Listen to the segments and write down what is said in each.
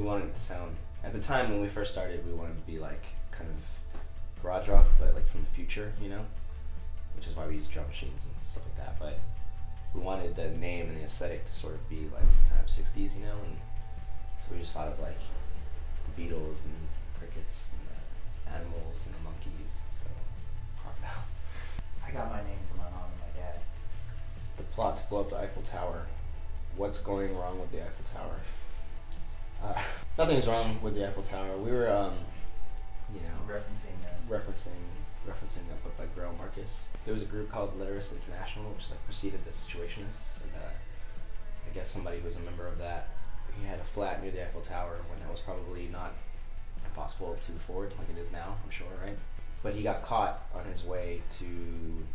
wanted it to sound, at the time when we first started, we wanted to be like kind of garage rock, but like from the future, you know, which is why we use drum machines and stuff like that. But we wanted the name and the aesthetic to sort of be like kind of 60s, you know, and so we just thought of like the Beatles and crickets and the animals and the monkeys, so crocodiles. I got my name from my mom and my dad. The plot to blow up the Eiffel Tower. What's going wrong with the Eiffel Tower? Nothing's wrong with the Eiffel Tower. We were, you know, referencing a book by Grail Marcus. There was a group called Literist International, which like preceded the Situationists. And, I guess somebody who was a member of that, he had a flat near the Eiffel Tower when that was probably not impossible to afford like it is now, I'm sure, right? But he got caught on his way to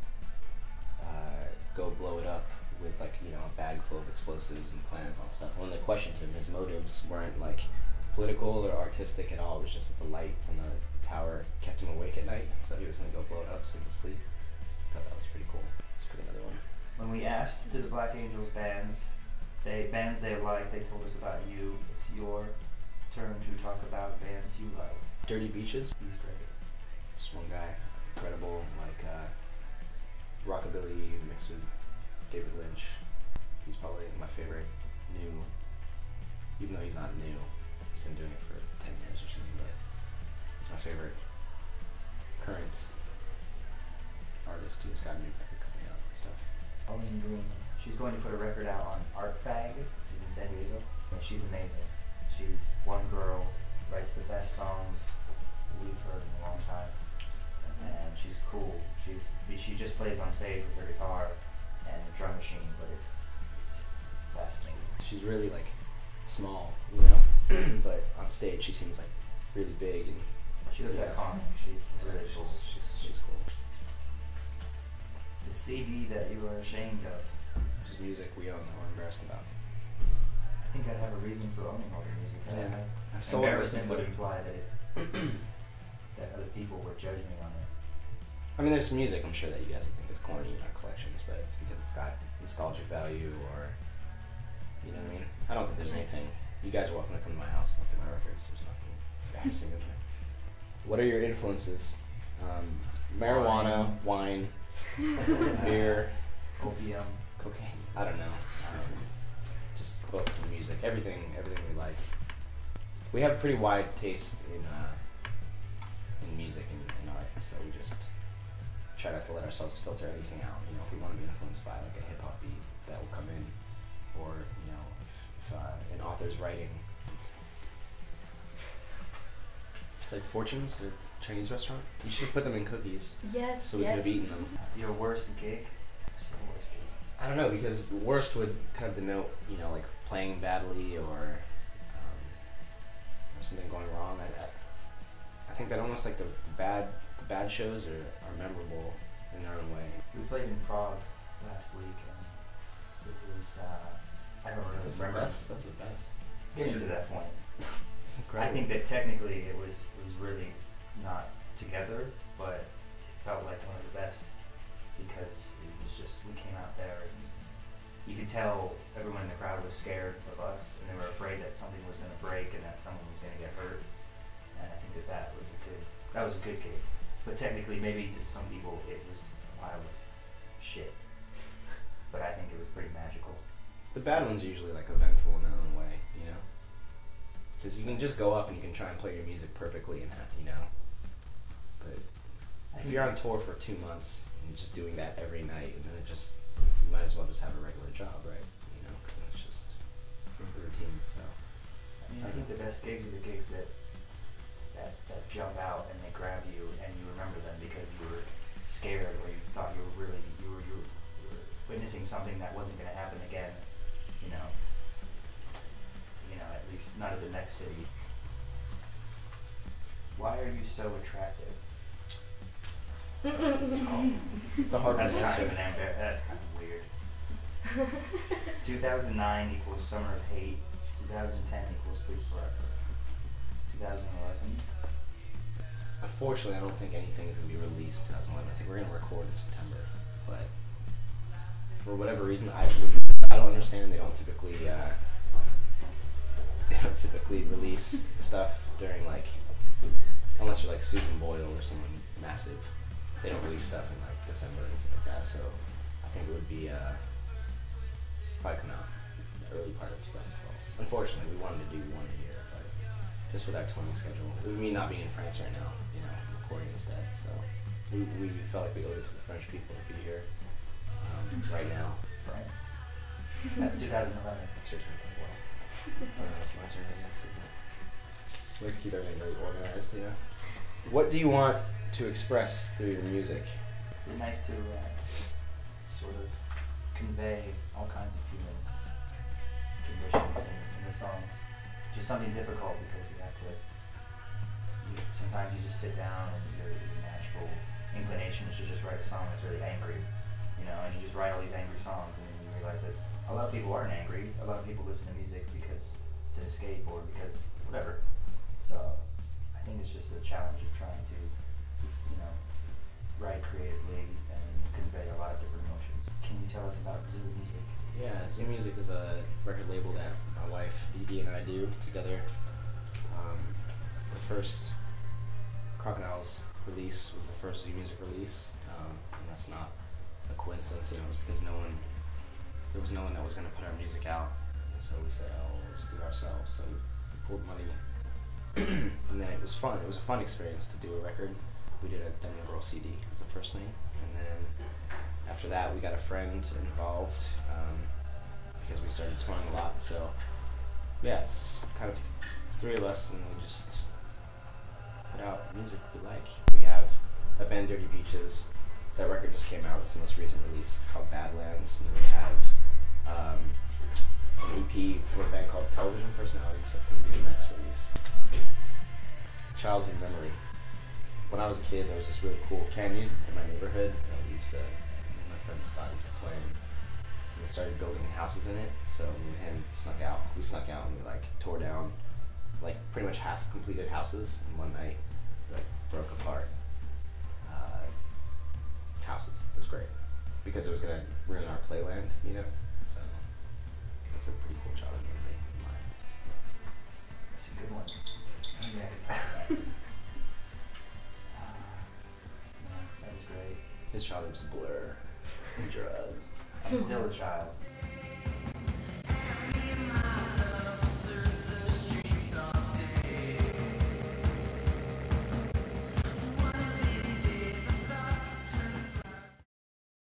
go blow it up with like, you know, a bag full of explosives and plans and all stuff. When they questioned him, his motives weren't like political or artistic at all. It was just that the light from the tower kept him awake at night, so he was gonna go blow it up so he could sleep. I thought that was pretty cool. Let's put another one. When we asked to the Black Angels bands they like, they told us about you. It's your turn to talk about bands you like. Dirty Beaches. He's great. Just one guy, incredible, like rockabilly mixed with David Lynch. He's probably my favorite new, even though he's not new. He's been doing it for 10 years or something, but he's my favorite current artist who's got a new record coming out and stuff. Pauline Green. She's going to put a record out on Art Fag. She's in San Diego. And she's amazing. She's one girl, writes the best songs we've heard in a long time. And she's cool. She just plays on stage with her guitar and a drum machine, but it's fascinating. She's really like small, you know, but on stage she seems like really big and she looks iconic. She's really cool. She's cool. The CD that you are ashamed of. Just music we own that we're embarrassed about. I think I'd have a reason for owning all the music. Yeah. I've sold embarrassment would imply that that other people would judge me on it. I mean, there's some music I'm sure that you guys would think is corny in our collections, but it's because it's got nostalgic value, or you know what I mean. I don't think there's anything. You guys are welcome to come to my house and look at my records. There's nothing embarrassing in there. What are your influences? Marijuana, wine, beer, opium, cocaine. I don't know. Just books and music. Everything we like. We have pretty wide taste in music and art, so we just try not to let ourselves filter anything out. You know, if we want to be influenced by like a hip hop beat, that will come in, or you know, if an author's writing. It's like Fortunes, a Chinese restaurant. You should have put them in cookies. Yes. So we could have eaten them. Your worst gig? What's your worst gig? I don't know, because worst would kind of denote, you know, like playing badly or something going wrong. I think that almost like the bad shows are memorable in their own way. We played in Prague last week, and it was I don't really remember. That was the best. Getting to that point. It's incredible. I think that technically it was really not together, but it felt like one of the best because it was just, we came out there and you could tell everyone in the crowd was scared of us and they were afraid that something was going to break and that someone was going to get hurt. And I think that was a good gig. But technically, maybe to some people it was a pile of shit. But I think it was pretty magical. The bad ones are usually like eventful in their own way, you know? Because you can just go up and you can try and play your music perfectly and have, you know. But if you're on tour for 2 months and just doing that every night, and then you might as well just have a regular job, right? You know, because then it's just the routine. So I think the best gigs are the gigs that jump out and they grab you and you remember them because you were scared or you thought you were witnessing something that wasn't going to happen again. You know, at least not at the next city. Why are you so attractive? it's a hard one That's to answer. That's kind of weird. 2009 equals Summer of Hate. 2010 equals Sleep Forever. 2011. Unfortunately, I don't think anything is going to be released in 2011. I think we're going to record in September, but for whatever reason, I don't understand. They don't typically don't typically release stuff during like, unless you're like Susan Boyle or someone massive, they don't release stuff in like December and stuff like that. So I think it would be probably come out in the early part of 2012. Unfortunately, we wanted to do one a year, but just with our touring schedule, with me not being in France right now, you know, recording instead. So we felt like we owed it to the French people to be here right now. France. That's 2011. It's your turn. It's my turn, I guess, isn't it? We like to keep everything very organized, you know? What do you want to express through your music? It'd be nice to sort of convey all kinds of human conditions in the song. Just something difficult because you have to, sometimes you just sit down and your natural inclination is to just write a song that's really angry, you know, and you just write all these angry songs and then you realize that a lot of people aren't angry. A lot of people listen to music because it's an escape or because whatever. So I think it's just a challenge of trying to, you know, write creatively and convey a lot of different emotions. Can you tell us about Zoo Music? Yeah, Zoo Music is a record label that my wife Dee and I do together. The first Crocodiles release was the first Zoo Music release, and that's not a coincidence. You know, it was because there was no one that was going to put our music out, and so we said, oh, we'll just do it ourselves. So we pulled money, and then it was fun. It was a fun experience to do a record. We did a Demo Girl CD as the first thing, and then after that we got a friend involved because we started touring a lot. So yeah, it's just kind of three of us, and we just put out music we like. We have that band Dirty Beaches. That record just came out. It's the most recent release. It's called Badlands, and then we have an EP for a band called Television Personalities. That's going to be the next release. Childhood memory. When I was a kid, there was this really cool canyon in my neighborhood that we used to, me and my friend Scott used to play in. And we started building houses in it, so me and him snuck out. We snuck out and we like tore down like pretty much half completed houses in one night. We, like broke apart houses. It was great because it was gonna ruin our playland, you know. So it's a pretty cool childhood memory of mine. That's a good one. Yeah, that was great. His childhood was a blur. Drugs. I'm still a child.